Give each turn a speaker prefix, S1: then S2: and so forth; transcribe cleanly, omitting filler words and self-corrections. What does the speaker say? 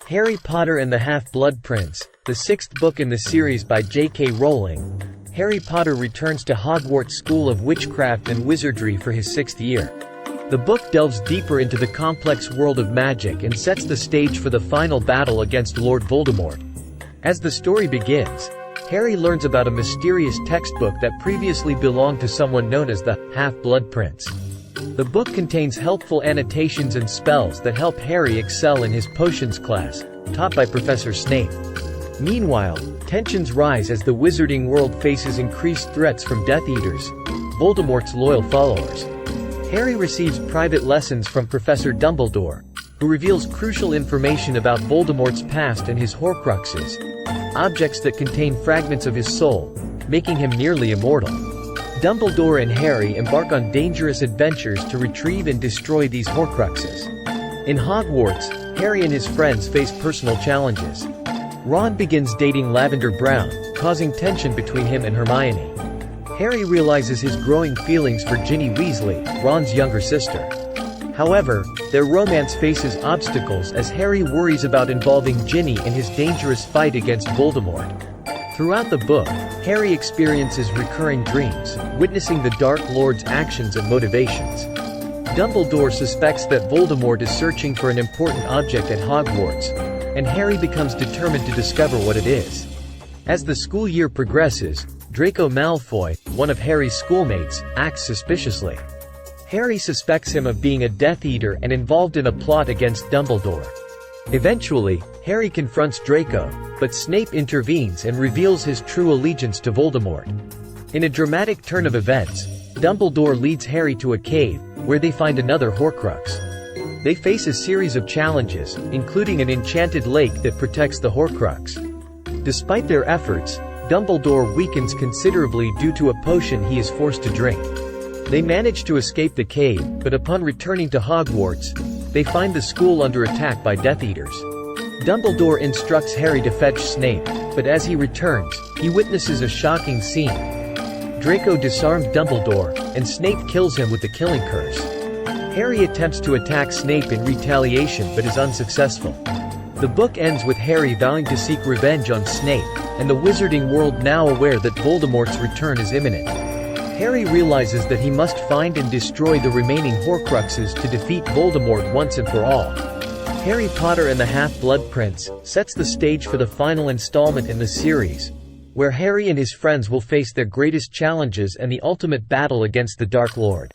S1: Harry Potter and the Half-Blood Prince, the sixth book in the series by J.K. Rowling. Harry Potter returns to Hogwarts School of Witchcraft and Wizardry for his sixth year. The book delves deeper into the complex world of magic and sets the stage for the final battle against Lord Voldemort. As the story begins, Harry learns about a mysterious textbook that previously belonged to someone known as the Half-Blood Prince. The book contains helpful annotations and spells that help Harry excel in his potions class, taught by Professor Snape. Meanwhile, tensions rise as the wizarding world faces increased threats from Death Eaters, Voldemort's loyal followers. Harry receives private lessons from Professor Dumbledore, who reveals crucial information about Voldemort's past and his Horcruxes, objects that contain fragments of his soul, making him nearly immortal. Dumbledore and Harry embark on dangerous adventures to retrieve and destroy these Horcruxes. In Hogwarts, Harry and his friends face personal challenges. Ron begins dating Lavender Brown, causing tension between him and Hermione. Harry realizes his growing feelings for Ginny Weasley, Ron's younger sister. However, their romance faces obstacles as Harry worries about involving Ginny in his dangerous fight against Voldemort. Throughout the book, Harry experiences recurring dreams, witnessing the Dark Lord's actions and motivations. Dumbledore suspects that Voldemort is searching for an important object at Hogwarts, and Harry becomes determined to discover what it is. As the school year progresses, Draco Malfoy, one of Harry's schoolmates, acts suspiciously. Harry suspects him of being a Death Eater and involved in a plot against Dumbledore. Eventually, Harry confronts Draco, but Snape intervenes and reveals his true allegiance to Voldemort. In a dramatic turn of events, Dumbledore leads Harry to a cave, where they find another Horcrux. They face a series of challenges, including an enchanted lake that protects the Horcrux. Despite their efforts, Dumbledore weakens considerably due to a potion he is forced to drink. They manage to escape the cave, but upon returning to Hogwarts, they find the school under attack by Death Eaters. Dumbledore instructs Harry to fetch Snape, but as he returns, he witnesses a shocking scene. Draco disarmed Dumbledore, and Snape kills him with the killing curse. Harry attempts to attack Snape in retaliation but is unsuccessful. The book ends with Harry vowing to seek revenge on Snape, and the wizarding world now aware that Voldemort's return is imminent. Harry realizes that he must find and destroy the remaining Horcruxes to defeat Voldemort once and for all. Harry Potter and the Half-Blood Prince sets the stage for the final installment in the series, where Harry and his friends will face their greatest challenges and the ultimate battle against the Dark Lord.